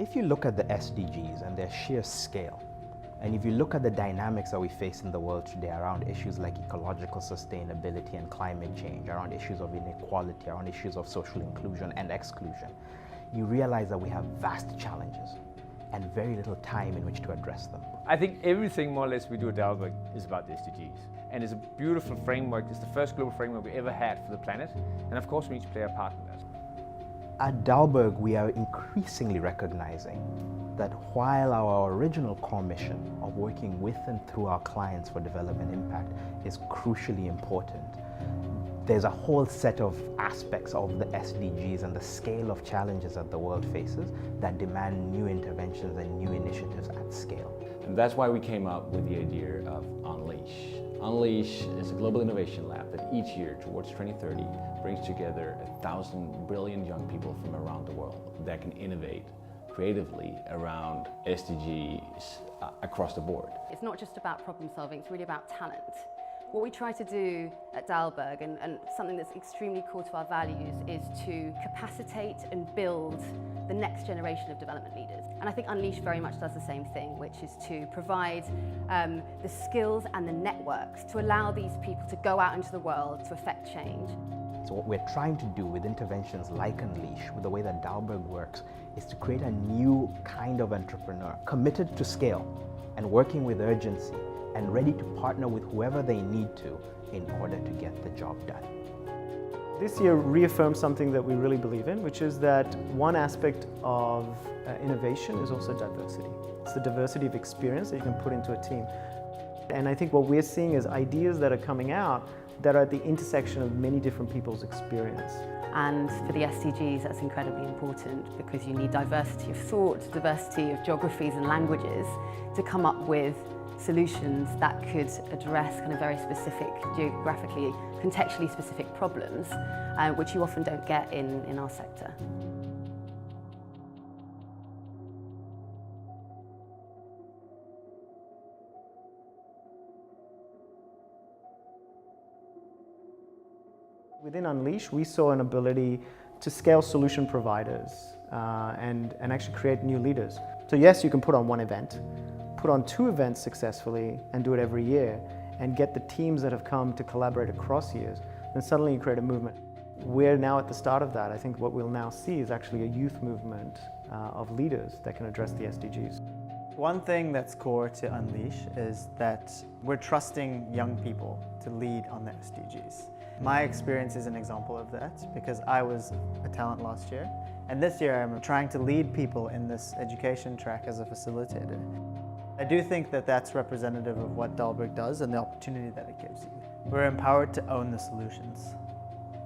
If you look at the SDGs and their sheer scale, and if you look at the dynamics that we face in the world today around issues like ecological sustainability and climate change, around issues of inequality, around issues of social inclusion and exclusion, you realize that we have vast challenges and very little time in which to address them. I think everything more or less we do at Dalberg is about the SDGs. And it's a beautiful framework. It's the first global framework we ever had for the planet. And of course we need to play our part in that. At Dalberg, we are increasingly recognizing that while our original core mission of working with and through our clients for development impact is crucially important, there's a whole set of aspects of the SDGs and the scale of challenges that the world faces that demand new interventions and new initiatives at scale. And that's why we came up with the idea of Unleash. Unleash is a global innovation lab that each year towards 2030 brings together 1,000 brilliant young people from around the world that can innovate creatively around SDGs across the board. It's not just about problem solving, it's really about talent. What we try to do at Dalberg, and something that's extremely core to our values, is to capacitate and build the next generation of development leaders. And I think Unleash very much does the same thing, which is to provide the skills and the networks to allow these people to go out into the world to affect change. So what we're trying to do with interventions like Unleash, with the way that Dalberg works, is to create a new kind of entrepreneur, committed to scale and working with urgency, and ready to partner with whoever they need to in order to get the job done. This year reaffirms something that we really believe in, which is that one aspect of innovation is also diversity. It's the diversity of experience that you can put into a team. And I think what we're seeing is ideas that are coming out that are at the intersection of many different people's experience. And for the SDGs, that's incredibly important because you need diversity of thought, diversity of geographies and languages to come up with solutions that could address kind of very specific, geographically, contextually specific problems, which you often don't get in our sector. Within Unleash, we saw an ability to scale solution providers and actually create new leaders. So yes, you can put on one event, put on 2 events successfully and do it every year and get the teams that have come to collaborate across years, then suddenly you create a movement. We're now at the start of that. I think what we'll now see is actually a youth movement of leaders that can address the SDGs. One thing that's core to Unleash is that we're trusting young people to lead on the SDGs. My experience is an example of that because I was a talent last year, and this year I'm trying to lead people in this education track as a facilitator. I do think that that's representative of what Dalberg does and the opportunity that it gives you. We're empowered to own the solutions.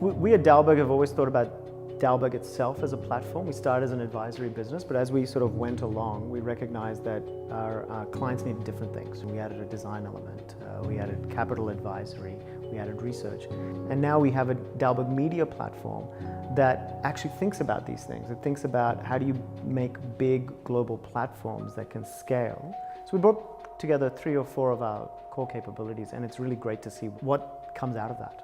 We at Dalberg have always thought about Dalberg itself as a platform. We started as an advisory business, but as we sort of went along, we recognized that our clients needed different things. We added a design element, we added capital advisory, we added research. And now we have a Dalberg media platform that actually thinks about these things. It thinks about how do you make big global platforms that can scale. So we brought together 3 or 4 of our core capabilities, and it's really great to see what comes out of that.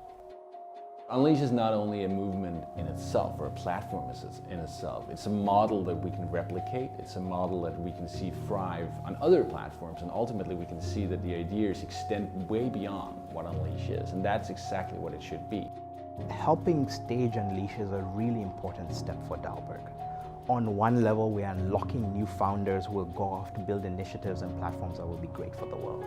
Unleash is not only a movement in itself or a platform in itself, it's a model that we can replicate, it's a model that we can see thrive on other platforms, and ultimately we can see that the ideas extend way beyond what Unleash is, and that's exactly what it should be. Helping stage Unleash is a really important step for Dalberg. On one level, we are unlocking new founders who will go off to build initiatives and platforms that will be great for the world.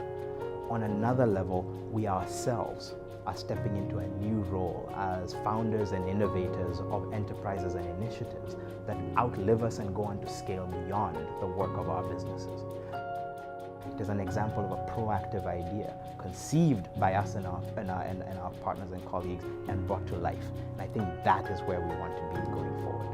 On another level, we ourselves are stepping into a new role as founders and innovators of enterprises and initiatives that outlive us and go on to scale beyond the work of our businesses. It is an example of a proactive idea conceived by us and our partners and colleagues and brought to life. And I think that is where we want to be going forward.